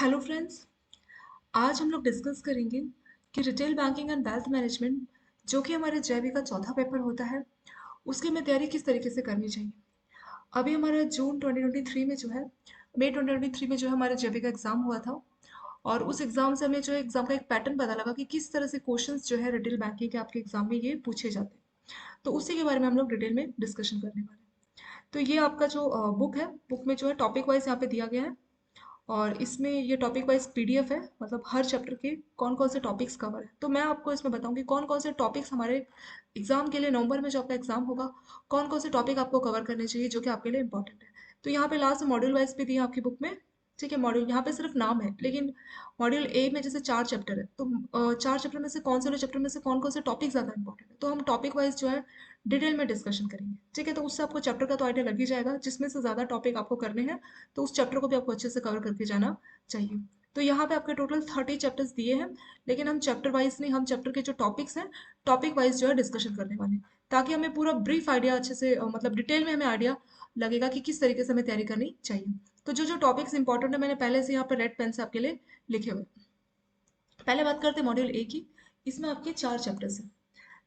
Hello friends. आज हम लोग डिस्कस करेंगे कि retail banking and wealth management जो कि हमारे जेबी का चौथा पेपर होता है उसकी हमें तैयारी किस तरीके से करनी चाहिए। अभी हमारा जून 2023 में जो है मई 2023 में जो है हमारे जेबी का एग्ज़ाम हुआ था और उस एग्ज़ाम से हमें जो है एग्ज़ाम का एक पैटर्न पता लगा कि किस तरह से क्वेश्चंस जो है रिटेल बैंकिंग के आपके एग्ज़ाम में ये पूछे जाते हैं। तो उसी के बारे में हम लोग डिटेल में डिस्कशन करने वाले हैं। तो ये आपका जो बुक है, बुक में जो है टॉपिक वाइज यहाँ पे दिया गया है और इसमें ये टॉपिक वाइज पीडीएफ है, मतलब हर चैप्टर के कौन कौन से टॉपिक्स कवर है। तो मैं आपको इसमें बताऊंगी कौन कौन से टॉपिक्स हमारे एग्जाम के लिए नवंबर में जो आपका एग्जाम होगा कौन कौन से टॉपिक आपको कवर करने चाहिए जो कि आपके लिए इंपॉर्टेंट है। तो यहाँ पे लास्ट मॉड्यूल वाइज भी दिया आपकी बुक में। ठीक है, मॉड्यूल यहाँ पे सिर्फ नाम है, लेकिन मॉड्यूल ए में जैसे 4 चैप्टर है तो 4 चैप्टर में से कौन से चैप्टर में से कौन कौन से टॉपिक ज़्यादा इंपॉर्टेंट है, तो हम टॉपिक वाइज जो है डिटेल में डिस्कशन करेंगे। ठीक है, तो उससे आपको चैप्टर का तो आइडिया लग ही जाएगा, जिसमें से ज़्यादा टॉपिक आपको करने हैं तो उस चैप्टर को भी आपको अच्छे से कवर करके जाना चाहिए। तो यहाँ पे आपके टोटल 30 चैप्टर्स दिए हैं, लेकिन हम चैप्टर वाइज नहीं, हम चैप्टर के जो टॉपिक्स हैं टॉपिक वाइज जो है डिस्कशन करने वाले हैं, ताकि हमें पूरा ब्रीफ आइडिया अच्छे से मतलब डिटेल में हमें आइडिया लगेगा कि किस तरीके से हमें तैयारी करनी चाहिए। तो जो जो टॉपिक्स इंपॉर्टेंट है मैंने पहले से यहाँ पर रेड पेन से आपके लिए लिखे हुए हैं। पहले बात करते हैं मॉड्यूल ए की। इसमें आपके 4 चैप्टर्स हैं।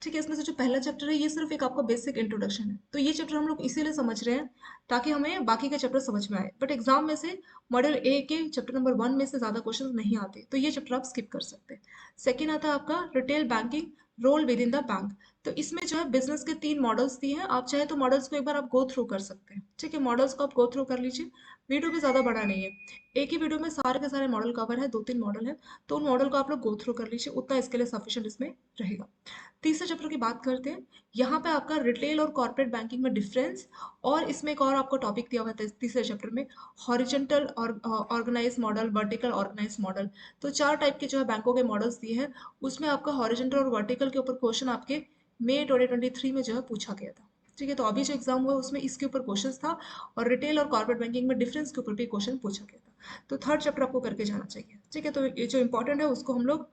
ठीक है, इसमें से जो पहला चैप्टर है ये सिर्फ एक आपका बेसिक इंट्रोडक्शन है, तो ये चैप्टर हम लोग इसीलिए समझ रहे हैं ताकि हमें बाकी के चैप्टर समझ में आए, बट एग्जाम में से मॉडल ए के चैप्टर नंबर 1 में से ज़्यादा क्वेश्चन नहीं आते, तो ये चैप्टर आप स्किप कर सकते हैं। सेकेंड आता है आपका retail banking role within the bank. तो इसमें जो है बिजनेस के 3 मॉडल्स दिए हैं, आप चाहे तो मॉडल्स को एक बार आप गो थ्रू कर सकते हैं। ठीक है, मॉडल्स को आप गो थ्रू कर लीजिए, वीडियो भी ज़्यादा बड़ा नहीं है, एक ही वीडियो में सारे के सारे मॉडल कवर है, 2-3 मॉडल है, तो उन मॉडल को आप लोग गो थ्रू कर लीजिए, उतना इसके लिए सफिशिएंट इसमें रहेगा। तीसरे चैप्टर की बात करते हैं। यहाँ पे आपका रिटेल और कॉर्पोरेट बैंकिंग में डिफरेंस, और इसमें एक और आपको टॉपिक दिया हुआ है तीसरे चैप्टर में, हॉरिजेंटल और organise model, vertical organise model. तो 4 टाइप के जो है बैंकों के मॉडल्स दिए हैं, उसमें आपका हॉरिजेंटल और वर्टिकल के ऊपर क्वेश्चन आपके मई 2023 में जो है पूछा गया था। ठीक है, तो अभी जो एग्जाम हुआ उसमें इसके ऊपर क्वेश्चन था, और रिटेल और कॉर्पोरेट बैंकिंग में डिफरेंस के ऊपर भी क्वेश्चन पूछा गया था। तो थर्ड चैप्टर आपको करके जाना चाहिए। ठीक है, तो ये जो इंपॉर्टेंट है उसको हम लोग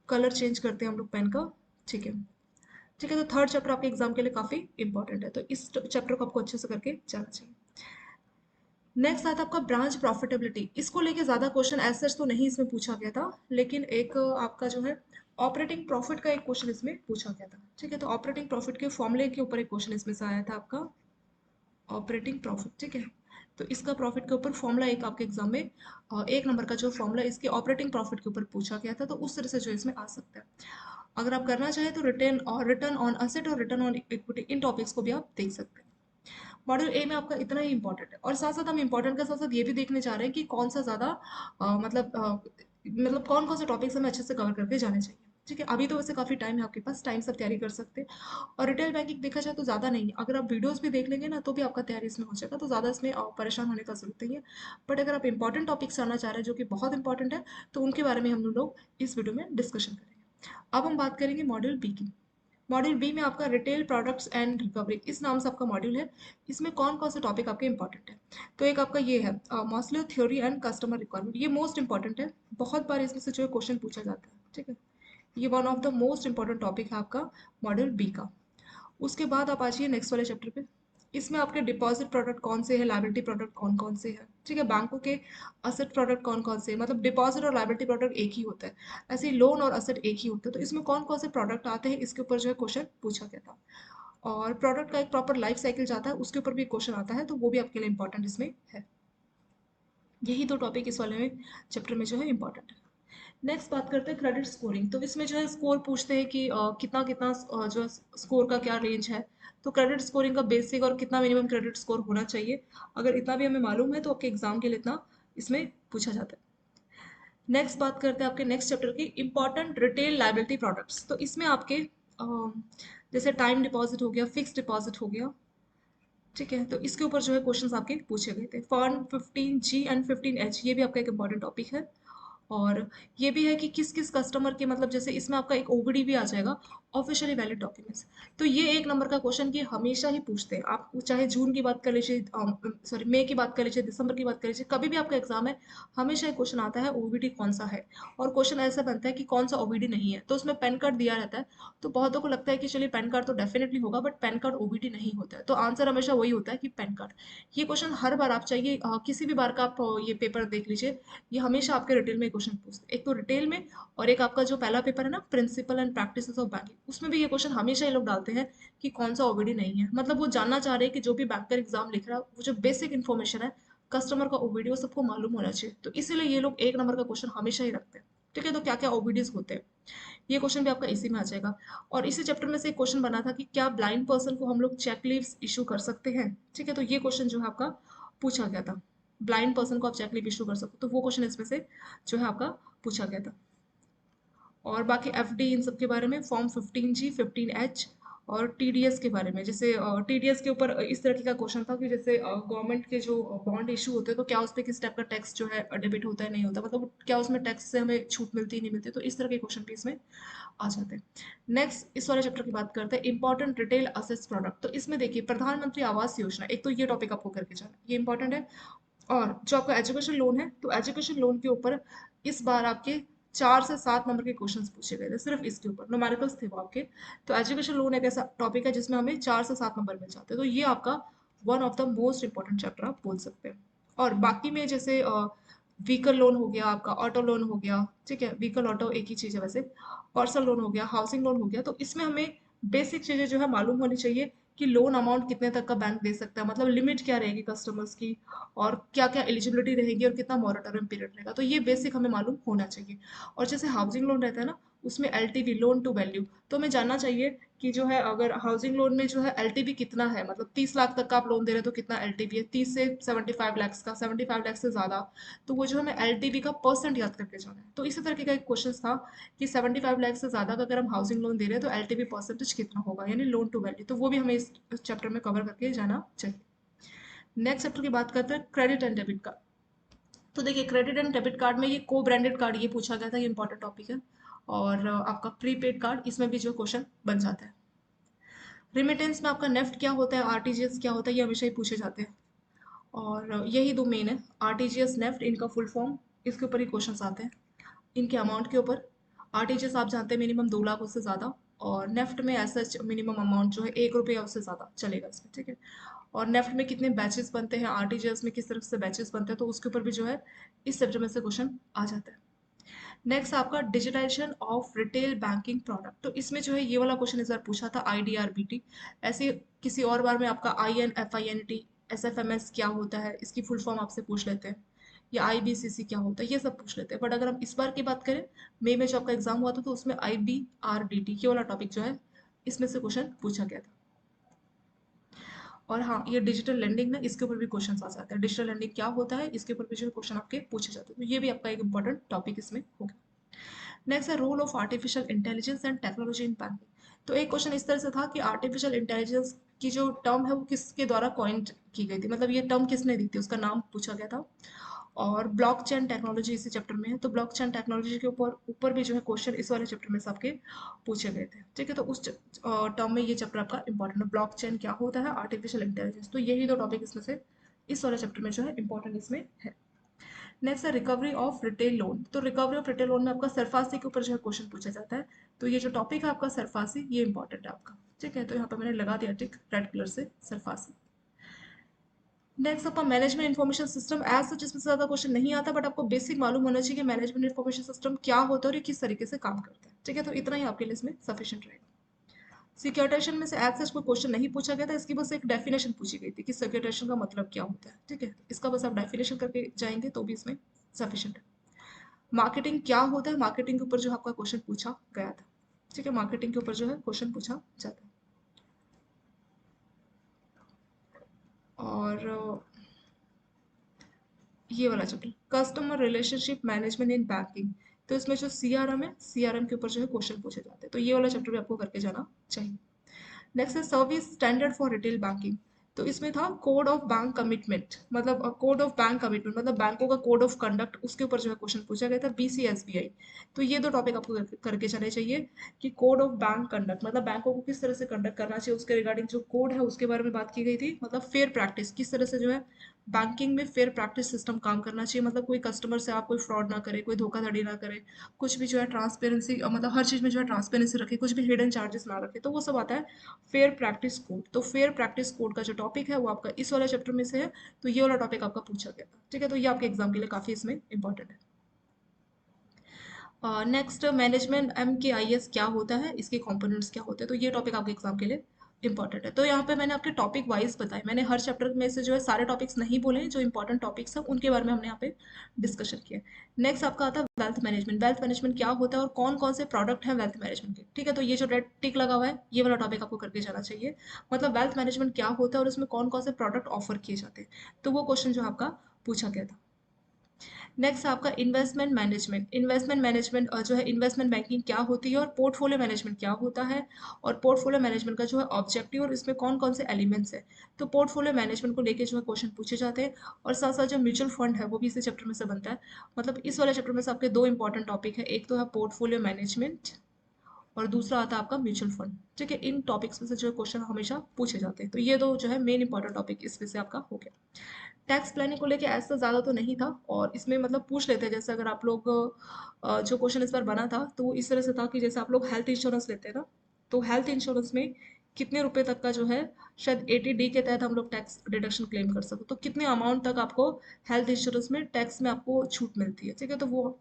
कलर चेंज करते हैं हम लोग पेन का। ठीक है। ठीक है, तो थर्ड चैप्टर आपके एग्जाम के लिए काफी इंपॉर्टेंट है, तो इस चैप्टर को आपको अच्छे से करके जाना चाहिए। नेक्स्ट आता है आपका ब्रांच प्रॉफिटेबिलिटी। इसको लेके ज्यादा क्वेश्चन एज सच तो नहीं इसमें पूछा गया था, लेकिन एक आपका जो है ऑपरेटिंग प्रॉफिट का एक क्वेश्चन इसमें पूछा गया था। ठीक है, तो ऑपरेटिंग प्रॉफिट के फॉर्मूले के ऊपर एक क्वेश्चन इसमें से आया था आपका ऑपरेटिंग प्रॉफिट। ठीक है, तो इसका प्रॉफिट के ऊपर फॉर्मूला एक आपके एग्जाम में 1 नंबर का जो फॉर्मूला इसके ऑपरेटिंग प्रॉफिट के ऊपर पूछा गया था, तो उस तरह से जो इसमें आ सकता है। अगर आप करना चाहें तो रिटर्न ऑन असेट और return on equity, in topics को भी आप देख सकते हैं। मॉड्यूल ए में आपका इतना ही इंपॉर्टेंट है, और साथ साथ हम इंपॉर्टेंट के साथ साथ ये भी देखने जा रहे हैं कि कौन सा ज़्यादा मतलब कौन कौन से टॉपिक्स हमें अच्छे से कवर करके जाने चाहिए। ठीक है, अभी तो वैसे काफ़ी टाइम है आपके पास, टाइम से आप तैयारी कर सकते हैं। और रिटेल बैंकिंग देखा जाए तो ज़्यादा नहीं है, अगर आप वीडियोस भी देख लेंगे ना तो भी आपका तैयारी इसमें हो जाएगा, तो ज़्यादा इसमें परेशान होने का जरूरत नहीं है। बट अगर आप इंपॉर्टेंट टॉपिक्स जानना चाह रहे हैं जो कि बहुत इंपॉर्टेंट है, तो उनके बारे में हम लोग इस वीडियो में डिस्कशन करेंगे। अब हम बात करेंगे मॉड्यूल बी की। मॉड्यूल बी में आपका रिटेल प्रोडक्ट्स एंड रिकवरी, इस नाम से आपका मॉड्यूल है। इसमें कौन कौन से टॉपिक आपके इंपॉर्टेंट है, तो एक आपका ये है Maslow theory and customer requirement, ये मोस्ट इंपॉर्टेंट है, बहुत बार इसमें से जो है क्वेश्चन पूछा जाता है। ठीक है, ये one of the most important topic है आपका मॉड्यूल बी का। उसके बाद आप आ जाइए नेक्स्ट वाले चैप्टर पे। इसमें आपके डिपॉजिट प्रोडक्ट कौन से हैं, लाइबिलिटी प्रोडक्ट कौन कौन से हैं। ठीक है, बैंकों के असेट प्रोडक्ट कौन कौन से हैं, मतलब डिपॉजिट और लाइबिलिटी प्रोडक्ट एक ही होता है, ऐसे ही लोन और असेट एक ही होता है, तो इसमें कौन कौन से प्रोडक्ट आते हैं इसके ऊपर जो है क्वेश्चन पूछा गया था। और प्रोडक्ट का एक प्रॉपर लाइफ साइकिल जाता है, उसके ऊपर भी क्वेश्चन आता है, तो वो भी आपके लिए इंपॉर्टेंट इसमें है। यही दो टॉपिक इस वाले में चैप्टर में जो है इंपॉर्टेंट है। नेक्स्ट बात करते हैं क्रेडिट स्कोरिंग। तो इसमें जो है स्कोर पूछते हैं कि कितना कितना जो स्कोर का क्या रेंज है। तो क्रेडिट स्कोरिंग का बेसिक और कितना मिनिमम क्रेडिट स्कोर होना चाहिए, अगर इतना भी हमें मालूम है तो आपके एग्जाम के लिए इतना इसमें पूछा जाता है। नेक्स्ट बात करते हैं आपके नेक्स्ट चैप्टर की, इंपॉर्टेंट रिटेल लाइबिलिटी प्रोडक्ट्स। तो इसमें आपके जैसे टाइम डिपॉजिट हो गया, फिक्स डिपॉजिट हो गया। ठीक है, तो इसके ऊपर जो है क्वेश्चंस आपके पूछे गए थे। फॉर्म 15G एंड 15H, ये भी आपका एक इंपॉर्टेंट टॉपिक है। और ये भी है कि किस किस कस्टमर के मतलब जैसे इसमें आपका एक ओबीडी भी आ जाएगा, ऑफिशियली वैलिड डॉक्यूमेंट्स। तो ये एक नंबर का क्वेश्चन कि हमेशा ही पूछते हैं आप, चाहे जून की बात कर लीजिए, सॉरी मई की बात कर लीजिए, दिसंबर की बात कर लीजिए, कभी भी आपका एग्जाम है, हमेशा एक क्वेश्चन आता है ओबीडी कौन सा है। और क्वेश्चन ऐसा बनता है कि कौन सा ओबीडी नहीं है, तो उसमें पैन कार्ड दिया रहता है। तो बहुतों को लगता है कि चलिए पैन कार्ड तो डेफिनेटली होगा, बट पैन कार्ड ओबीडी नहीं होता है, तो आंसर हमेशा वही होता है कि पैन कार्ड। ये क्वेश्चन हर बार आप चाहिए किसी भी बार का आप ये पेपर देख लीजिए, ये हमेशा आपके रिटेल में क्वेश्चन पूछते हैं, एक तो रिटेल में, और एक आपका जो पहला पेपर है ना, principle and practices of banking, उसमें भी ये क्वेश्चन हमेशा ये लोग डालते हैं कि कौन सा ओबीडी नहीं है। मतलब वो जानना चाह रहे हैं कि जो भी बैंकर एग्जाम लिख रहा है, वो जो बेसिक इन्फॉर्मेशन है कस्टमर का ओबीडी, वो सबको मालूम होना चाहिए। तो इसीलिए ये लोग एक नंबर का क्वेश्चन हमेशा ही रखते हैं। ठीक है, तो क्या क्या ओबीडीज होते हैं, ये क्वेश्चन भी आपका इसी में आ जाएगा। और इसी चैप्टर में से एक क्वेश्चन बना था कि क्या ब्लाइंड पर्सन को हम लोग चेक लीव्स इशू कर सकते हैं। ठीक है, तो ये क्वेश्चन जो है आपका पूछा गया था, ब्लाइंड पर्सन को आप चेक लीव इशू कर सकते हो, तो वो क्वेश्चन इसमें से जो है आपका पूछा गया था। और बाकी एफडी इन सब के बारे में, फॉर्म 15G 15H, और टीडीएस के बारे में, जैसे टीडीएस के ऊपर इस तरीके का क्वेश्चन था कि जैसे गवर्नमेंट के जो बॉन्ड इशू होते हैं, तो क्या उस पर किस टाइप का टैक्स जो है डेबिट होता है नहीं होता, मतलब क्या उसमें टैक्स से हमें छूट मिलती है नहीं मिलती, तो इस तरह के क्वेश्चन भी इसमें आ जाते हैं। नेक्स्ट इस वाले चैप्टर की बात करते हैं, इंपॉर्टेंट रिटेल असेट्स प्रोडक्ट। तो इसमें देखिए प्रधानमंत्री आवास योजना, एक तो ये टॉपिक आपको करके जाना, ये इंपॉर्टेंट है। और जो आपका एजुकेशन लोन है, तो एजुकेशन लोन के ऊपर इस बार आपके 4 से 7 नंबर के क्वेश्चंस पूछे गए थे, सिर्फ इसके ऊपर न्यूमेरिकल्स थे वो आपके। तो एजुकेशन लोन एक ऐसा टॉपिक है जिसमें हमें 4 से 7 नंबर मिल जाते हैं, तो ये आपका one of the most important chapter आप बोल सकते हैं। और बाकी में जैसे व्हीकल लोन हो गया आपका, ऑटो लोन हो गया, ठीक है, व्हीकल ऑटो एक ही चीज़ है वैसे, पर्सनल लोन हो गया, हाउसिंग लोन हो गया, तो इसमें हमें बेसिक चीज़ें जो है मालूम होनी चाहिए कि लोन अमाउंट कितने तक का बैंक दे सकता है, मतलब लिमिट क्या रहेगी कस्टमर्स की, और क्या क्या एलिजिबिलिटी रहेगी, और कितना मॉरेटोरियम पीरियड रहेगा, तो ये बेसिक हमें मालूम होना चाहिए। और जैसे हाउसिंग लोन रहता है ना, उसमें एलटीवी, लोन टू वैल्यू, तो हमें जानना चाहिए कि जो है अगर हाउसिंग लोन में जो है एलटीवी कितना है, मतलब 30 लाख तक का आप लोन दे रहे हो तो कितना एलटीवी है, 30 से 75 लाख का, 75 लाख से ज़्यादा, तो वो जो हमें एलटीवी का परसेंट याद करके जाना है। तो इसी तरीके का एक क्वेश्चन था कि 75 लाख से ज़्यादा का अगर हम हाउसिंग लोन दे रहे हैं तो एलटीवी परसेंटेज कितना होगा, यानी लोन टू वैल्यू, तो वो भी हमें इस चैप्टर में कवर करके जाना चाहिए। नेक्स्ट चैप्टर की बात करते हैं, क्रेडिट एंड डेबिट कार्ड। तो देखिए क्रेडिट एंड डेबिट कार्ड में ये को ब्रांडेड कार्ड ये पूछा गया था, ये इंपॉर्टेंट टॉपिक है। और आपका प्रीपेड कार्ड, इसमें भी जो क्वेश्चन बन जाता है। रिमिटेंस में आपका नेफ्ट क्या होता है, आरटीजीएस क्या होता है, ये हमेशा ही पूछे जाते हैं। और यही दो मेन है, आरटीजीएस नेफ्ट, इनका फुल फॉर्म, इसके ऊपर ही क्वेश्चन आते हैं, इनके अमाउंट के ऊपर। आरटीजीएस आप जानते हैं मिनिमम 2 लाख उससे ज़्यादा, और नेफ्ट में ऐसा मिनिमम अमाउंट जो है 1 रुपये या उससे ज़्यादा चलेगा इसमें, ठीक है। और नेफ्ट में कितने बैचेस बनते हैं, आरटीजीएस में किस तरफ से बैचेस बनते हैं, तो उसके ऊपर भी जो है इस सब्जेक्ट में से क्वेश्चन आ जाता है। नेक्स्ट आपका digitisation of retail banking product, तो इसमें जो है ये वाला क्वेश्चन इस बार पूछा था, आईडीआरबीटी। ऐसे किसी और बार में आपका INFINT, SFMS क्या होता है, इसकी फुल फॉर्म आपसे पूछ लेते हैं, या IBCC क्या होता है, ये सब पूछ लेते हैं। बट अगर हम इस बार की बात करें, मई में जो आपका एग्जाम हुआ था, तो उसमें IBRDT ये वाला टॉपिक जो है इसमें से क्वेश्चन पूछा गया था। और हाँ, ये डिजिटल लैंडिंग ना, इसके ऊपर भी क्वेश्चन आ जाते हैं, डिजिटल लैंडिंग क्या होता है, इसके ऊपर भी जो क्वेश्चन आपके पूछे जाते हैं, तो ये भी आपका एक इंपॉर्टेंट टॉपिक इसमें होगा। नेक्स्ट है role of artificial intelligence and technology in banking. तो एक क्वेश्चन इस तरह से था कि आर्टिफिशियल इंटेलिजेंस की जो टर्म है वो किसके द्वारा कॉइन की गई थी, मतलब ये टर्म किसने दी थी, उसका नाम पूछा गया था। और ब्लॉकचेन टेक्नोलॉजी इसी चैप्टर में है, तो ब्लॉकचेन टेक्नोलॉजी के ऊपर ऊपर भी जो है क्वेश्चन इस वाले चैप्टर में से आपके पूछे गए थे, ठीक है। तो उस टर्म में ये चैप्टर आपका इंपॉर्टेंट है, ब्लॉकचेन क्या होता है, आर्टिफिशियल इंटेलिजेंस, तो यही दो टॉपिक इसमें से इस वाले चैप्टर में जो है इंपॉर्टेंट इसमें है। नेक्स्ट है रिकवरी ऑफ रिटेल लोन, तो रिकवरी ऑफ रिटेल लोन में आपका सरफासी के ऊपर जो है क्वेश्चन पूछा जाता है। तो ये जो टॉपिक है आपका सरफासी, ये इंपॉर्टेंट है आपका, ठीक है। तो यहाँ पर मैंने लगा दिया टिक रेड कलर से, सरफासी। नेक्स्ट आपका management information system, as such इसमें से ज़्यादा क्वेश्चन नहीं आता, बट आपको बेसिक मालूम होना चाहिए कि मैनेजमेंट इन्फॉर्मेशन सिस्टम क्या होता है और ये किस तरीके से काम करता है, ठीक है। तो इतना ही आपके लिए इसमें सफिशिएंट रहेगा। सिक्योरिटाइजेशन में से एज सच कोई क्वेश्चन नहीं पूछा गया था, इसकी बस एक डेफिनेशन पूछी गई थी कि सिक्योरिटाइजेशन का मतलब क्या होता है, ठीक है। इसका बस आप डेफिनेशन करके जाएंगे तो भी इसमें सफिशिएंट है। मार्केटिंग क्या होता है, मार्केटिंग के ऊपर जो आपका क्वेश्चन पूछा गया था, ठीक है, मार्केटिंग के ऊपर जो है क्वेश्चन पूछा जाता है। और ये वाला चैप्टर कस्टमर रिलेशनशिप मैनेजमेंट इन बैंकिंग, तो इसमें जो CRM है, CRM के ऊपर जो है क्वेश्चन पूछे जाते हैं, तो ये वाला चैप्टर भी आपको करके जाना चाहिए। नेक्स्ट है service standard for retail banking, तो इसमें था कोड ऑफ बैंक कमिटमेंट, मतलब कोड ऑफ बैंक कमिटमेंट मतलब बैंकों का कोड ऑफ कंडक्ट, उसके ऊपर जो है क्वेश्चन पूछा गया था BCSBI। तो ये दो टॉपिक आपको करके चले चाहिए कि कोड ऑफ बैंक कंडक्ट मतलब बैंकों को किस तरह से कंडक्ट करना चाहिए, उसके रिगार्डिंग जो कोड है उसके बारे में बात की गई थी, मतलब फेयर प्रैक्टिस किस तरह से जो है बैंकिंग में फेयर प्रैक्टिस सिस्टम काम करना चाहिए, मतलब कोई कस्टमर से आप कोई फ्रॉड ना करे, कोई धोखाधड़ी ना करे, कुछ भी जो है ट्रांसपेरेंसी मतलब हर चीज़ में जो है ट्रांसपेरेंसी रखे, कुछ भी हिडन चार्जेस ना रखे, तो वो सब आता है फेयर प्रैक्टिस कोड। तो फेयर प्रैक्टिस कोड का जो टॉपिक है वो आपका इस वाले चैप्टर में से है, तो ये वाला टॉपिक आपका पूछा गया था, ठीक है। तो ये आपके एग्जाम के लिए काफ़ी इसमें इंपॉर्टेंट है। नेक्स्ट मैनेजमेंट MKIS क्या होता है, इसके कंपोनेंट्स क्या होते हैं, तो ये टॉपिक आपके एग्जाम के लिए इंपॉर्टेंट है। तो यहाँ पे मैंने आपके टॉपिक वाइज बताए, मैंने हर चैप्टर में से जो है सारे टॉपिक्स नहीं बोले हैं, जो इंपॉर्टेंट टॉपिक्स हैं उनके बारे में हमने यहाँ पे डिस्कशन किया। नेक्स्ट आपका आता है वेल्थ मैनेजमेंट। वेल्थ मैनेजमेंट क्या होता है और कौन कौन से प्रोडक्ट हैं वेल्थ मैनेजमेंट के, ठीक है। तो ये जो रेड टिक लगा हुआ है ये वाला टॉपिक आपको करके जाना चाहिए, मतलब वेल्थ मैनेजमेंट क्या होता है और उसमें कौन कौन से प्रोडक्ट ऑफर किए जाते हैं, तो वो क्वेश्चन जो आपका पूछा गया था। नेक्स्ट आपका इन्वेस्टमेंट मैनेजमेंट। इन्वेस्टमेंट मैनेजमेंट जो है इन्वेस्टमेंट बैंकिंग क्या होती है और पोर्टफोलियो मैनेजमेंट क्या होता है, और पोर्टफोलियो मैनेजमेंट का जो है ऑब्जेक्टिव और इसमें कौन कौन से एलिमेंट्स है, तो पोर्टफोलियो मैनेजमेंट को लेके जो है क्वेश्चन पूछे जाते हैं। और साथ साथ जो म्यूचुअल फंड है वो भी इसी चैप्टर में से बनता है, मतलब इस वाले चैप्टर में से आपके दो इंपॉर्टेंट टॉपिक है, एक तो है पोर्टफोलियो मैनेजमेंट और दूसरा आता है आपका म्यूचुअल फंड, ठीक है। इन टॉपिक्स में से जो है क्वेश्चन हमेशा पूछे जाते हैं, तो ये दो जो है मेन इंपॉर्टेंट टॉपिक इसमें से आपका हो गया। टैक्स प्लानिंग को लेके ऐसा ज़्यादा तो नहीं था, और इसमें मतलब पूछ लेते हैं, जैसे अगर आप लोग जो क्वेश्चन इस बार बना था तो वो इस तरह से था कि जैसे आप लोग हेल्थ इंश्योरेंस लेते हैं ना, तो हेल्थ इंश्योरेंस में कितने रुपए तक का जो है शायद 80D के तहत हम लोग टैक्स डिडक्शन क्लेम कर सकते, तो कितने अमाउंट तक आपको हेल्थ इंश्योरेंस में टैक्स में आपको छूट मिलती है, ठीक है। तो वो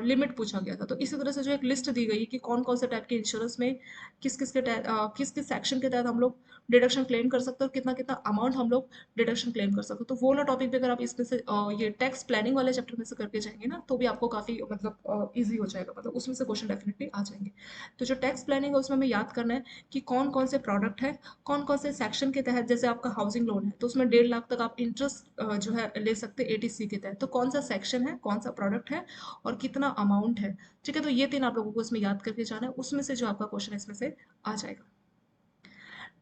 लिमिट पूछा गया था, तो इसी तरह से जो एक लिस्ट दी गई है कि कौन कौन से टाइप के इंश्योरेंस में किस किस सेक्शन के तहत हम लोग डिडक्शन क्लेम कर सकते हैं और कितना कितना अमाउंट हम लोग डिडक्शन क्लेम कर सकते हो। तो वो वाला टॉपिक भी अगर आप इसमें से ये टैक्स प्लानिंग वाले चैप्टर में से करके जाएंगे ना, तो भी आपको काफ़ी मतलब ईजी हो जाएगा, मतलब उसमें से क्वेश्चन डेफिनेटली आ जाएंगे। तो जो टैक्स प्लानिंग है उसमें हमें याद करना है कि कौन कौन से प्रोडक्ट है, कौन कौन से सेक्शन के तहत, जैसे आपका हाउसिंग लोन है तो उसमें 1.5 लाख तक आप इंटरेस्ट जो है ले सकते हैं ATC के तहत, तो कौन सा सेक्शन है, कौन सा प्रोडक्ट है और कितना अमाउंट है, ठीक है। तो ये तीन आप लोगों को इसमें याद करके जाना है, उसमें से जो आपका क्वेश्चन इसमें से आ जाएगा।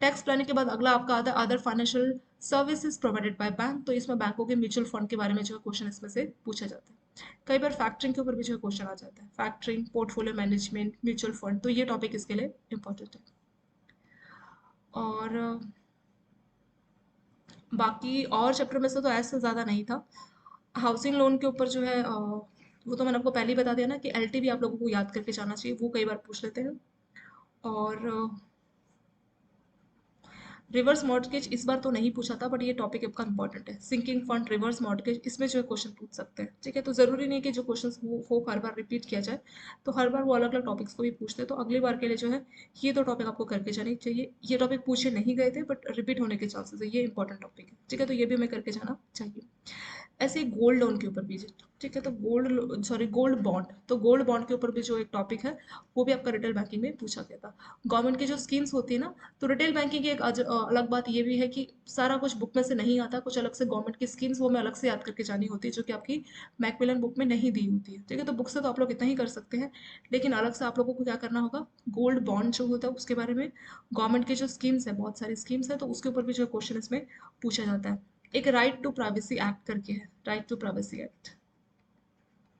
टैक्स प्लानिंग के बाद अगला आपका आता है other financial services provided by bank, तो इसमें बैंकों के म्यूचुअल फंड के बारे में जो है क्वेश्चन इसमें से पूछा जाता है। कई बार फैक्टरिंग के ऊपर भी जो है क्वेश्चन आ जाता है, factoring, portfolio management, mutual fund, तो ये टॉपिक इसके लिए इंपॉर्टेंट है। और बाकी और चैप्टर में से तो ऐसा ज़्यादा नहीं था। हाउसिंग लोन के ऊपर जो है वो तो मैंने आपको पहले ही बता दिया ना कि LTV आप लोगों को याद करके जाना चाहिए, वो कई बार पूछ लेते हैं। और रिवर्स मॉर्टगेज इस बार तो नहीं पूछा था, बट ये टॉपिक आपका इंपॉर्टेंट है, सिंकिंग फंड, रिवर्स मॉर्टगेज, इसमें जो है क्वेश्चन पूछ सकते हैं, ठीक है। तो जरूरी नहीं कि जो क्वेश्चन हो हर बार रिपीट किया जाए, तो हर बार वो अलग अलग टॉपिक्स को भी पूछते हैं, तो अगली बार के लिए जो है ये दो टॉपिक आपको करके जाने चाहिए। ये टॉपिक पूछे नहीं गए थे बट रिपीट होने के चांसेस है, ये इंपॉर्टेंट टॉपिक है, ठीक है। तो ये भी हमें करके जाना चाहिए। ऐसे ही गोल्ड लोन के ऊपर भी, ठीक है, तो गोल्ड बॉन्ड, तो गोल्ड बॉन्ड के ऊपर भी जो एक टॉपिक है वो भी आपका रिटेल बैंकिंग में पूछा गया था। गवर्नमेंट की जो स्कीम्स होती है ना, तो रिटेल बैंकिंग की एक अलग बात ये भी है कि सारा कुछ बुक में से नहीं आता, कुछ अलग से गवर्नमेंट की स्कीम्स वो हमें अलग से याद करके जानी होती है, जो कि आपकी मैकमिलन बुक में नहीं दी होती है, ठीक है। तो बुक से तो आप लोग इतना ही कर सकते हैं, लेकिन अलग से आप लोगों को क्या करना होगा, गोल्ड बॉन्ड जो होता है उसके बारे में, गवर्नमेंट की जो स्कीम्स है, बहुत सारी स्कीम्स है, तो उसके ऊपर भी जो क्वेश्चन इसमें पूछा जाता है। एक राइट टू प्राइवेसी एक्ट करके है, राइट टू प्राइवेसी एक्ट,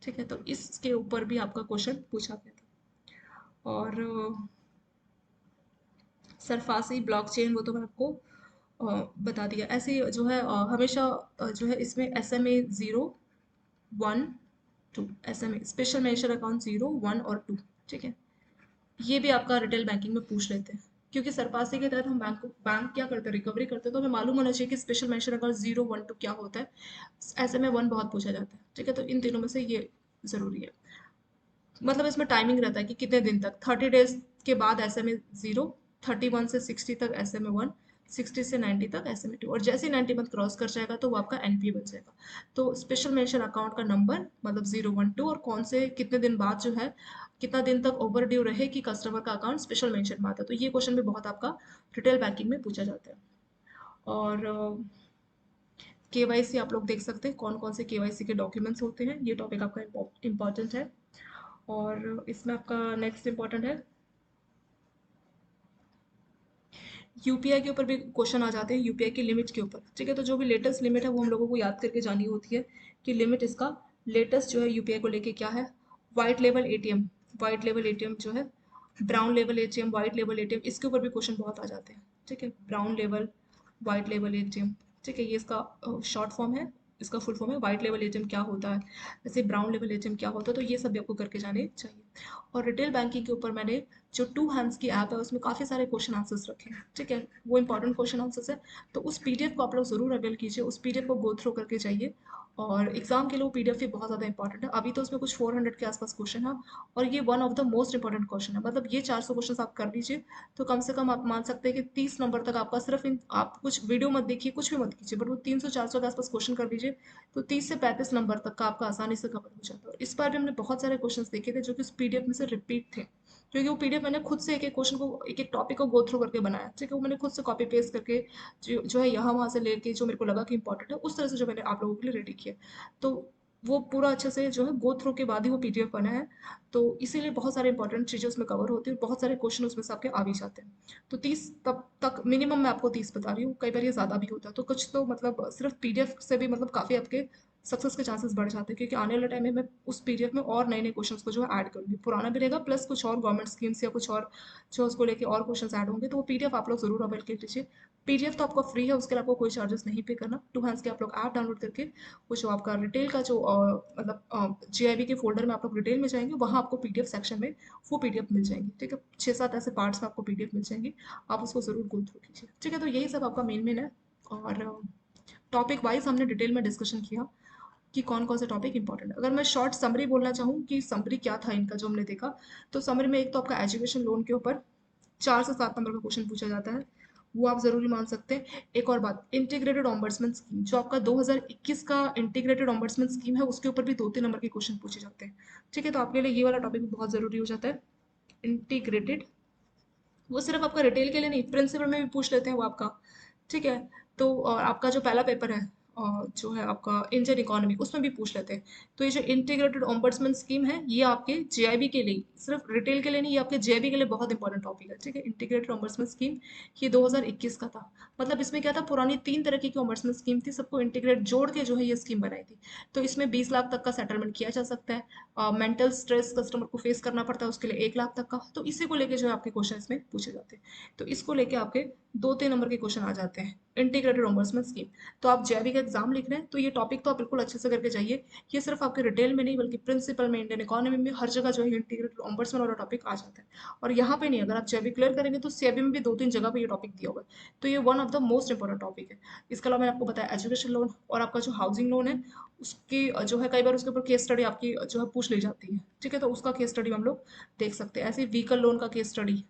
ठीक है। तो इसके ऊपर भी आपका क्वेश्चन पूछा गया था। और सरफासी ब्लॉकचेन वो तो मैं आपको बता दिया। ऐसे ही जो है हमेशा जो है इसमें SMA 0, 1, 2, SMA special mention account 0, 1 और 2, ठीक है। ये भी आपका रिटेल बैंकिंग में पूछ लेते हैं, क्योंकि सरपासी के तहत हम बैंक क्या करते हैं, रिकवरी करते हैं, तो हमें मालूम होना चाहिए कि स्पेशल मेंशन अकाउंट 0, 1, 2 क्या होता है। SMA 1 बहुत पूछा जाता है, ठीक है। तो इन तीनों में से ये जरूरी है, मतलब इसमें टाइमिंग रहता है कि कितने दिन तक, 30 डेज के बाद SMA 0, 31 से 60 तक SMA 1, 60 से 90 तक SMA 2, और जैसे ही 90 मंथ क्रॉस कर जाएगा तो वो आपका NPA बन जाएगा। तो स्पेशल मेंशन अकाउंट का नंबर मतलब 0, 1, 2 और कौन से कितने दिन बाद जो है, कितना दिन तक ओवर ड्यू रहे कि कस्टमर का अकाउंट स्पेशल मेंशन में आता है, तो ये क्वेश्चन भी बहुत आपका रिटेल बैंकिंग में पूछा जाता है। और KYC आप लोग देख सकते हैं कौन कौन से KYC के डॉक्यूमेंट्स होते हैं, ये टॉपिक आपका इंपॉर्टेंट है। और इसमें आपका नेक्स्ट इंपॉर्टेंट है यूपीआई के ऊपर भी क्वेश्चन आ जाते हैं, यूपीआई की लिमिट के ऊपर, ठीक है। तो जो भी लेटेस्ट लिमिट है वो हम लोगों को याद करके जानी होती है कि लिमिट इसका लेटेस्ट जो है यूपीआई को लेके क्या है। White level ATM, white level ATM जो है, brown level ATM, white level ATM, इसके ऊपर भी क्वेश्चन बहुत आ जाते हैं, ठीक है। Brown level, white level ATM, ठीक है, ये इसका शॉर्ट फॉर्म है। इसका फुल फॉर्म है वाइट लेवल एटीएम क्या होता है, ऐसे ब्राउन लेवल एटीएम क्या होता है, तो ये सब भी आपको करके जाने चाहिए। और रिटेल बैंकिंग के ऊपर मैंने जो टू हैंड्स की ऐप है उसमें काफ़ी सारे क्वेश्चन आंसर्स रखे हैं, ठीक है, वो इंपॉर्टेंट क्वेश्चन आंसर्स है। तो उस पीडीएफ को आप लोग ज़रूर अवेल कीजिए, उस पीडीएफ को गो थ्रू करके जाइए। और एग्जाम के लिए वो पीडीएफ भी बहुत ज़्यादा इंपॉर्टेंट है। अभी तो उसमें कुछ 400 के आसपास क्वेश्चन है, और ये one of the most important question है। मतलब ये 400 क्वेश्चन आप कर लीजिए तो कम से कम आप मान सकते हैं कि 30 नंबर तक आपका सिर्फ इन, आप कुछ वीडियो मत देखिए, कुछ भी मत कीजिए, बट वो 300-400 के आसपास क्वेश्चन कर लीजिए तो 30 से 35 नंबर तक का आपका आसानी से कवर हो जाता है। और इस बार भी हमने बहुत सारे क्वेश्चन देखे थे जो कि उस पीडीएफ में से रिपीट थे, क्योंकि वो पीडीएफ मैंने खुद से एक एक क्वेश्चन को, एक एक टॉपिक को गो थ्रू करके बनाया, ठीक है। वो मैंने खुद से कॉपी पेस्ट करके जो है यहाँ वहाँ से लेके जो मेरे को लगा कि इंपॉर्टेंट है उस तरह से जो मैंने आप लोगों के लिए रेडी किया। तो वो पूरा अच्छे से जो है गो थ्रू के बाद ही वो पीडीएफ बना है। तो इसीलिए बहुत सारे इंपॉर्टेंट चीज़ें उसमें कवर होती है और बहुत सारे क्वेश्चन उसमें से आपके आ भी जाते हैं। तो 30 तब तक मिनिमम मैं आपको 30 बता रही हूँ, कई बार ये ज़्यादा भी होता है। तो कुछ तो मतलब सिर्फ पीडीएफ से भी मतलब काफ़ी आपके सक्सेस के चांसेस बढ़ जाते हैं, क्योंकि आने वाले टाइम में मैं उस पीडीएफ में और नए नए क्वेश्चंस को जो है ऐड करूँगी, पुराना भी रहेगा प्लस कुछ और गवर्नमेंट स्कीम्स या कुछ और जो उसको लेके और क्वेश्चंस ऐड होंगे। तो वो पीडीएफ आप लोग जरूर अवेल कर लीजिए। पीडीएफ तो आपका फ्री है, उसके लिए आपको कोई चार्जेस नहीं पे करना। टू हैंड्स के आप लोग ऐप डाउनलोड करके वो जो आपका रिटेल का जो मतलब जीआईबी के फोल्डर में आप लोग रिटेल में जाएंगे, वहाँ आपको पीडीएफ सेक्शन में वो पीडीएफ मिल जाएंगी, ठीक है। 6-7 ऐसे पार्ट्स में आपको पीडीएफ मिल जाएंगी, आप उसको जरूर गो थ्रू कीजिए, ठीक है। तो यही सब आपका मेन मेन है। और टॉपिक वाइज हमने डिटेल में डिस्कशन किया कि कौन कौन से टॉपिक इंपॉर्टेंट है। अगर मैं शॉर्ट समरी बोलना चाहूँ कि समरी क्या था इनका जो हमने देखा, तो समरी में एक तो आपका एजुकेशन लोन के ऊपर 4 से 7 नंबर का क्वेश्चन पूछा जाता है, वो आप जरूरी मान सकते हैं। एक और बात, इंटीग्रेटेड ऑम्बर्समेंट स्कीम जो आपका 2021 का इंटीग्रेटेड ऑम्बर्समेंट स्कीम है, उसके ऊपर भी 2-3 नंबर के क्वेश्चन पूछे जाते हैं, ठीक है। तो आपके लिए ये वाला टॉपिक भी बहुत जरूरी हो जाता है, इंटीग्रेटेड। वो सिर्फ आपका रिटेल के लिए नहीं, प्रिंसिपल में भी पूछ लेते हैं वो आपका, ठीक है। तो और आपका जो पहला पेपर है जो है आपका इंडियन इकोनॉमी, उसमें भी पूछ लेते हैं। तो ये जो इंटीग्रेटेड ऑम्बर्समेंट स्कीम है ये आपके जेआईबी के लिए, सिर्फ रिटेल के लिए नहीं, ये आपके जेआईबी के लिए बहुत इंपॉर्टेंट टॉपिक है, ठीक है। इंटीग्रेटेड ऑम्बर्समेंट स्कीम ये 2021 का था। मतलब इसमें क्या था, पुरानी 3 तरह की ऑम्बर्समेंट स्कीम थी, सबको इंटीग्रेट जोड़ के जो है ये स्कीम बनाई थी। तो इसमें 20 लाख तक का सेटलमेंट किया जा सकता है। मेंटल स्ट्रेस कस्टमर को फेस करना पड़ता है, उसके लिए 1 लाख तक का। तो इसी को लेके जो है आपके क्वेश्चन इसमें पूछे जाते हैं। तो इसको लेके आपके 2-3 नंबर के क्वेश्चन आ जाते हैं, इंटीग्रेटेड ऑम्बर्समेंट स्कीम। तो आप जेबी का एग्जाम लिख रहे हैं तो ये टॉपिक तो आप बिल्कुल अच्छे से करके जाइए। ये सिर्फ आपके रिटेल में नहीं बल्कि प्रिंसिपल में, इंडियन इकोनॉमी में, हर जगह जो है इंटीग्रेटेड ऑम्बर्समेंट वाला टॉपिक आ जाता है। और यहाँ पे नहीं, अगर आप जेबी क्लियर करेंगे तो सेबी में भी 2-3 जगह पे ये टॉपिक दिया हुआ है। तो ये one of the most important topic है। इसके अलावा मैंने आपको बताया एजुकेशन लोन और आपका जो हाउसिंग लोन है, उसकी जो है कई बार उसके ऊपर केस स्टडी आपकी जो है पूछ ली जाती है, ठीक है। तो उसका केस स्टडी हम लोग देख सकते हैं, ऐसे व्हीकल लोन का केस स्टडी,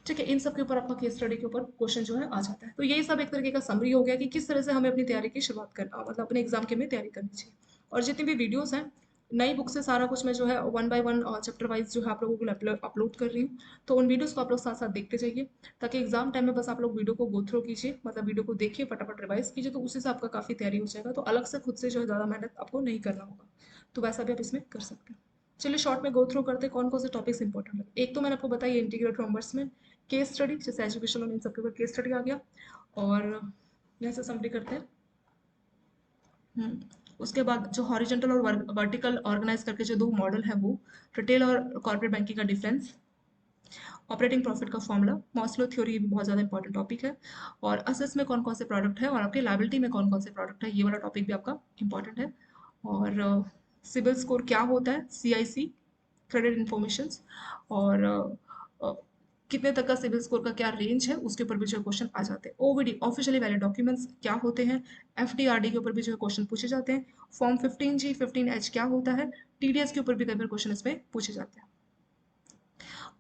ठीक है। इन सब के ऊपर आपका केस स्टडी के ऊपर क्वेश्चन जो है आ जाता है। तो यही सब एक तरीके का समरी हो गया कि किस तरह से हमें अपनी तैयारी की शुरुआत करना, मतलब अपने एग्जाम के में तैयारी करनी चाहिए। और जितनी भी वीडियोस हैं नई बुक से सारा कुछ मैं जो है 1 बाय 1 चैप्टर वाइज जो है आप लोगों को अपलोड कर रही हूँ। तो उन वीडियोस को आप लोग साथ साथ देखते जाइए, ताकि एग्जाम टाइम में बस आप लोग वीडियो को गो थ्रू कीजिए, मतलब वीडियो को देखिए, फटाफट रिवाइज कीजिए, तो उसी से आपका काफ़ी तैयारी हो जाएगा। तो अलग से खुद से जो है ज़्यादा मेहनत आपको नहीं करना होगा। तो वैसा भी आप इसमें कर सकते हैं। चलिए शॉर्ट में गो थ्रू करते हैं कौन कौन से टॉपिक्स इंपॉर्टेंट है। एक तो मैंने आपको बताया इंटीग्रेटेड कॉमर्समेंट केस स्टडी, जैसे एजुकेशन और इन सबके ऊपर केस स्टडी आ गया। और यहाँ से समरी करते हैं। उसके बाद जो हॉरिजेंटल और वर्टिकल ऑर्गेनाइज करके जो दो मॉडल है वो, रिटेल और कॉर्पोरेट बैंकिंग का डिफरेंस, ऑपरेटिंग प्रॉफिट का फॉर्मूला, मॉस्लो थ्योरी भी बहुत ज़्यादा इंपॉर्टेंट टॉपिक है। और असेस में कौन कौन से प्रोडक्ट है और आपके लाइबिलिटी में कौन कौन से प्रोडक्ट है, ये वाला टॉपिक भी आपका इंपॉर्टेंट है। और सिबिल स्कोर क्या होता है, सीआईसी, क्रेडिट इन्फॉर्मेशंस, और कितने तक का सिविल स्कोर का क्या रेंज है, उसके ऊपर भी जो क्वेश्चन आ जाते हैं। ओवीडी, ऑफिशियली वैलिड डॉक्यूमेंट्स क्या होते हैं, एफडीआरडी के ऊपर भी जो क्वेश्चन पूछे जाते हैं। फॉर्म 15G 15H क्या होता है, टीडीएस के ऊपर भी कई बार क्वेश्चन इसमें पूछे जाते हैं।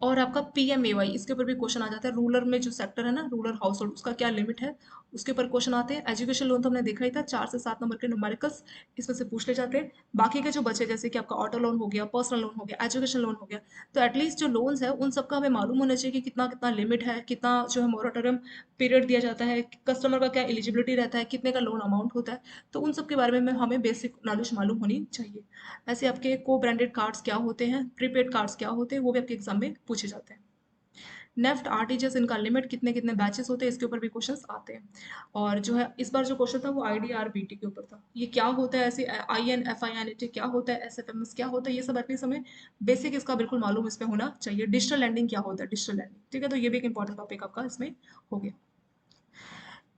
और आपका पीएमएवाई, इसके ऊपर भी क्वेश्चन आ जाता है। रूरल में जो सेक्टर है ना, रूरल हाउस होल्ड, उसका क्या लिमिट है, उसके ऊपर क्वेश्चन आते हैं। एजुकेशन लोन तो हमने देखा ही था, 4 से 7 नंबर के न्यूमेरिकल्स इसमें से पूछ ले जाते हैं। बाकी के जो बचे, जैसे कि आपका ऑटो लोन हो गया, पर्सनल लोन हो गया, एजुकेशन लोन हो गया, तो एटलीस्ट जो लोन्स है उन सबका हमें मालूम होना चाहिए कि कितना कितना लिमिट है, कितना जो है मोराटोरियम पीरियड दिया जाता है, कस्टमर का क्या एलिजिबिलिटी रहता है, कितने का लोन अमाउंट होता है। तो उन सब के बारे में हमें बेसिक नॉलेज मालूम होनी चाहिए। ऐसे आपके को ब्रांडेड कार्ड्स क्या होते हैं, प्रीपेड कार्ड्स क्या होते हैं, वो भी आपके एग्जाम में पूछे जाते हैं। नेफ्ट आरटीजीएस इनका लिमिट कितने कितने बैचेस होते हैं, इसके ऊपर भी क्वेश्चंस आते हैं। और जो है इस बार जो क्वेश्चन था वो आईडीआरबीटी के ऊपर था। ये क्या होता है, ऐसे INFINIT क्या होता है, SFMS क्या होता है, ये सब एटलीस्ट हमें बेसिक इसका बिल्कुल मालूम इसमें होना चाहिए। डिजिटल लैंडिंग क्या होता है, डिजिटल लैंडिंग, ठीक है, तो ये भी एक इंपॉर्टेंट टॉपिक आपका इसमें हो गया।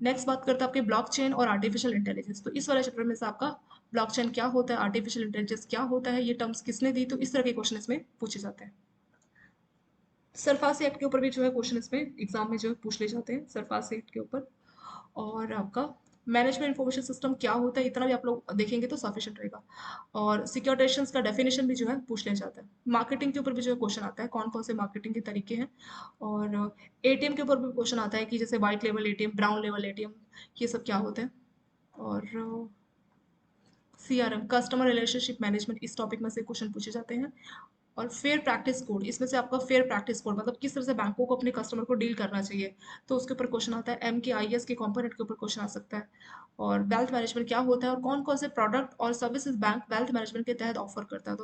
नेक्स्ट बात करते हैं आपके ब्लॉकचेन और आर्टिफिशियल इंटेलिजेंस। तो इस वाले चैप्टर में से आपका ब्लॉकचेन क्या होता है, आर्टिफिशियल इंटेलिजेंस क्या होता है, ये टर्म्स किसने दी, तो इस तरह के क्वेश्चन इसमें पूछे जाते हैं। सरफासी एक्ट के ऊपर भी जो है क्वेश्चन इसमें एग्जाम में जो है पूछ ले जाते हैं, सरफासी एक्ट के ऊपर। और आपका मैनेजमेंट इंफॉर्मेशन सिस्टम क्या होता है, इतना भी आप लोग देखेंगे तो सफिशिएंट रहेगा। और सिक्योरिटेशंस का डेफिनेशन भी जो है पूछ लिया जाता है। मार्केटिंग के ऊपर भी जो है क्वेश्चन आता है, कौन कौन से मार्केटिंग के तरीके हैं। और एटीएम के ऊपर भी क्वेश्चन आता है कि जैसे white level ATM, brown level ATM, ये सब क्या होते हैं। और CRM, कस्टमर रिलेशनशिप मैनेजमेंट, इस टॉपिक में से क्वेश्चन पूछे जाते हैं। और फेयर प्रैक्टिस कोड, इसमें से आपका फेयर प्रैक्टिस कोड मतलब किस तरह से बैंकों को अपने कस्टमर को डील करना चाहिए, तो उसके ऊपर क्वेश्चन आता है। MKIS के कंपोनेंट के ऊपर क्वेश्चन आ सकता है। और वेल्थ मैनेजमेंट क्या होता है और कौन कौन से प्रोडक्ट और सर्विसेज बैंक वेल्थ मैनेजमेंट के तहत ऑफर करता है,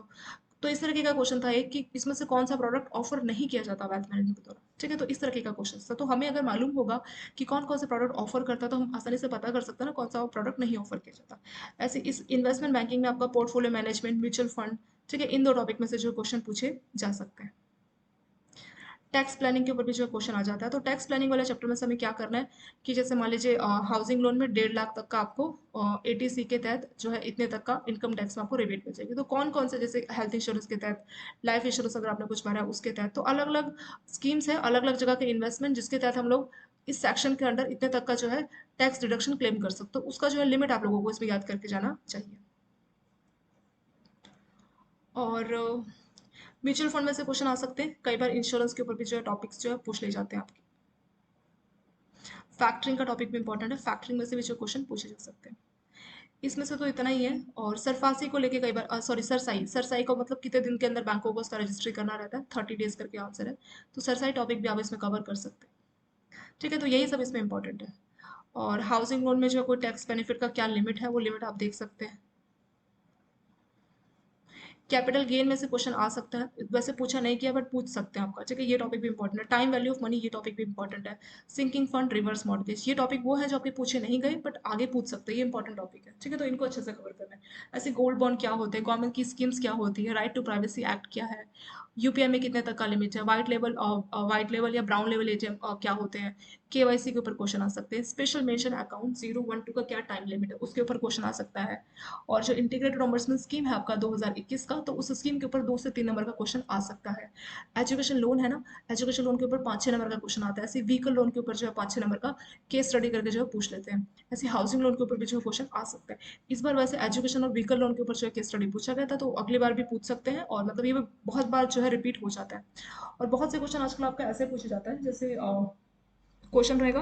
तो इस तरीके का क्वेश्चन था एक कि इसमें से कौन सा प्रोडक्ट ऑफर नहीं किया जाता वेल्थ मैनेजमेंट के द्वारा, ठीक है, तो इस तरीके का क्वेश्चन था। तो हमें अगर मालूम होगा कि कौन कौन से प्रोडक्ट ऑफर करता है तो हम आसानी से पता कर सकते हैं ना कौन सा प्रोडक्ट नहीं ऑफर किया जाता। ऐसे इस इन्वेस्टमेंट बैंकिंग में आपका पोर्टफोलियो मैनेजमेंट, म्यूचुअल फंड, ठीक है, इन दो टॉपिक में से जो क्वेश्चन पूछे जा सकते हैं। टैक्स प्लानिंग के ऊपर भी जो क्वेश्चन आ जाता है, तो टैक्स प्लानिंग वाले चैप्टर में से हमें क्या करना है कि जैसे मान लीजिए हाउसिंग लोन में 1.5 लाख तक का आपको ATC के तहत जो है इतने तक का इनकम टैक्स में आपको रिबेट मिल जाएगी। तो कौन कौन से, जैसे हेल्थ इंश्योरेंस के तहत, लाइफ इंश्योरेंस अगर आपने कुछ भरा है उसके तहत, तो अलग अलग स्कीम्स है, अलग अलग जगह के इन्वेस्टमेंट जिसके तहत हम लोग इस सेक्शन के अंडर इतने तक का जो है टैक्स डिडक्शन क्लेम कर सकते हो, उसका जो है लिमिट आप लोगों को इसमें याद करके जाना चाहिए। और म्यूचुअल फंड में से क्वेश्चन आ सकते हैं, कई बार इंश्योरेंस के ऊपर भी जो है टॉपिक्स जो है पूछ ले जाते हैं आपके। फैक्टरिंग का टॉपिक भी इंपॉर्टेंट है, फैक्टरिंग में से भी जो क्वेश्चन पूछे जा सकते हैं। इसमें से तो इतना ही है। और सरफासी को लेके कई बार सॉरी सरसाई, सरसाई का मतलब कितने दिन के अंदर बैंकों को उसका रजिस्ट्री करना रहता है, 30 डेज करके आंसर है। तो सरसाई टॉपिक भी आप इसमें कवर कर सकते हैं, ठीक है, तो यही सब इसमें इंपॉर्टेंट है। और हाउसिंग लोन में जो कोई टैक्स बेनिफिट का क्या लिमिट है वो लिमिट आप देख सकते हैं। कैपिटल गेन में से क्वेश्चन आ सकता है, वैसे पूछा नहीं किया बट पूछ सकते हैं आपका, ठीक है, ये टॉपिक भी इंपॉर्टेंट है। टाइम वैल्यू ऑफ मनी, ये टॉपिक भी इंपॉर्टेंट है। सिंकिंग फंड, रिवर्स मॉर्गेज, ये टॉपिक वो है जो आपके पूछे नहीं गए बट आगे पूछ सकते हैं, ये इंपॉर्टेंट टॉपिक है, ठीक है, तो इनको अच्छे से कवर करना है। ऐसे गोल्ड बॉन्ड क्या होते हैं, गवर्नमेंट की स्कीम्स क्या होती है, राइट टू प्राइवेसी एक्ट क्या है, UPI में कितने तक का लिमिट है, व्हाइट लेवल या ब्राउन लेवल एटीएम क्या होते हैं, KYC के ऊपर क्वेश्चन आ सकते हैं। स्पेशल मेंशन अकाउंट 012 का क्या टाइम लिमिट है, उसके ऊपर क्वेश्चन आ सकता है। और जो इंटीग्रेटेड रिम्बर्समेंट स्कीम है आपका 2021 का, तो उस स्कीम के ऊपर 2 से 3 नंबर का क्वेश्चन आ सकता है। एजुकेशन लोन है ना, एजुकेशन लोन के ऊपर 5-6 नंबर का क्वेश्चन आता है। ऐसे व्हीकल लोन के ऊपर जो है 5-6 नंबर का केस स्टडी करके जो है पूछ लेते हैं। ऐसे हाउसिंग लोन के ऊपर भी जो क्वेश्चन आ सकता है। इस बार वैसे एजुकेशन और व्हीकल लोन के ऊपर जो है केस स्टडी पूछा गया था, तो अगली बार भी पूछ सकते हैं, और मतलब ये बहुत बार जो है रिपीट हो जाता है। और बहुत से क्वेश्चन आजकल आपका ऐसे पूछे जाता है, जैसे क्वेश्चन रहेगा,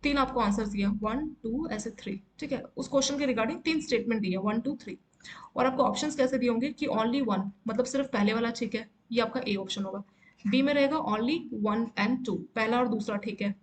3 आपको आंसर दिया, 1 2 ऐसे 3, ठीक है, उस क्वेश्चन के रिगार्डिंग 3 स्टेटमेंट दिया, 1 2 3। और आपको ऑप्शंस कैसे दिए होंगे कि ओनली वन, मतलब सिर्फ पहले वाला ठीक है, ये आपका ए ऑप्शन होगा। बी में रहेगा ओनली 1 and 2, पहला और दूसरा ठीक है।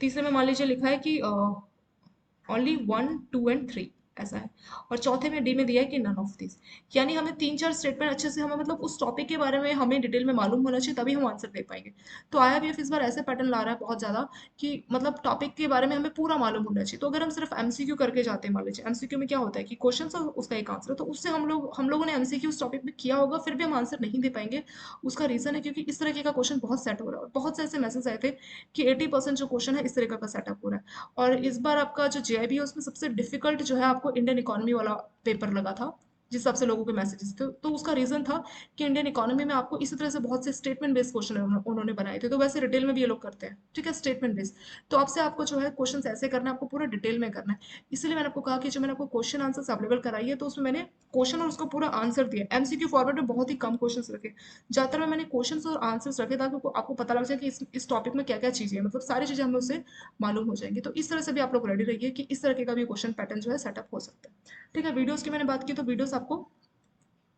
तीसरे में मान लीजिए लिखा है कि ओनली 1 2 and 3, ऐसा है। और चौथे में डी में दिया है कि नन ऑफ दिस। यानी हमें 3-4 स्टेटमेंट अच्छे से, हमें मतलब उस टॉपिक के बारे में हमें डिटेल में मालूम होना चाहिए, तभी हम आंसर दे पाएंगे। तो IIBF इस बार ऐसे पैटर्न ला रहा है बहुत ज्यादा कि मतलब टॉपिक के बारे में हमें पूरा मालूम होना चाहिए। तो अगर हम सिर्फ MCQ करके जाते हैं, मान लीजिए MCQ में क्या होता है कि क्वेश्चन और उसका एक आंसर, तो उससे हम लोगों ने MCQ उस टॉपिक में किया होगा, फिर भी हम आंसर नहीं दे पाएंगे। उसका रीजन है क्योंकि इस तरीके का क्वेश्चन बहुत सेट हो रहा है, और बहुत से ऐसे मैसेज आए थे कि 80% जो क्वेश्चन है इस तरीके का सेटअप हो रहा है। और इस बार आपका जो JIB है उसमें सबसे डिफिकल्ट जो है आपको इंडियन इकोनॉमी वाला पेपर लगा था, जिस हिसाब से लोगों के मैसेजेस थे। तो उसका रीजन था कि इंडियन इकोनॉमी में आपको इसी तरह से बहुत से स्टेटमेंट बेस्ड क्वेश्चन उन्होंने बनाए थे, तो वैसे डिटेल में भी ये लोग करते हैं, ठीक है, स्टेटमेंट बेस्ड। तो आपसे आपको जो है क्वेश्चन ऐसे करना है, आपको पूरा डिटेल में करना है। इसलिए मैंने आपको कहा कि जो मैंने आपको क्वेश्चन आंसर अवेलेबल कराई है, तो उसमें मैंने क्वेश्चन और उसका पूरा आंसर दिया। MCQ फॉर्मेट में बहुत ही कम क्वेश्चन रखे, ज्यादातर में मैंने क्वेश्चन और आंसर्स रखे ताकि आपको पता लग जाए कि इस टॉपिक में क्या क्या चीजें हैं, मतलब सारी चीजें हमें उससे मालूम हो जाएंगी। तो इस तरह से भी आप लोग रेडी रहिए कि इस तरह का भी क्वेश्चन पैटर्न जो है सेटअप हो सकता है, ठीक है। वीडियोस की मैंने बात की, तो वीडियोस आपको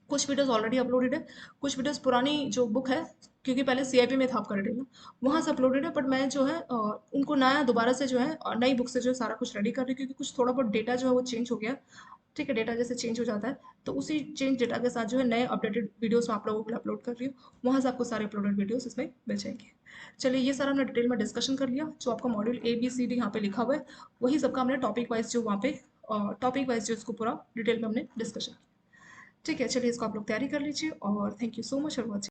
कुछ वीडियोस ऑलरेडी अपलोडेड है, कुछ वीडियोस पुरानी जो बुक है, क्योंकि पहले CIP में था आपका डिटेल ना, वहाँ से अपलोडेड है, बट मैं जो है उनको नया दोबारा से जो है नई बुक से जो है सारा कुछ रेडी कर रही हूँ, क्योंकि कुछ थोड़ा बहुत डेटा जो है वो चेंज हो गया। ठीक है, डेटा जैसे चेंज हो जाता है, तो उसी चेंज डेटा के साथ जो है नए अपडेटेड वीडियोज़ मैं आप लोगों के लिए अपलोड कर रही हूँ, वहाँ से आपको सारे अपलोडेड वीडियोज़ इसमें मिल जाएँगे। चलिए ये सारा हमने डिटेल में डिस्कशन कर लिया, जो आपका module A, B, C, D यहाँ पे लिखा हुआ है, वही सबका हमने टॉपिक वाइज़ जो वहाँ पे टॉपिक वाइज़ जो इसको पूरा डिटेल में हमने डिस्कशन किया। ठीक है, चलिए इसको आप लोग तैयारी कर लीजिए और thank you so much for watching.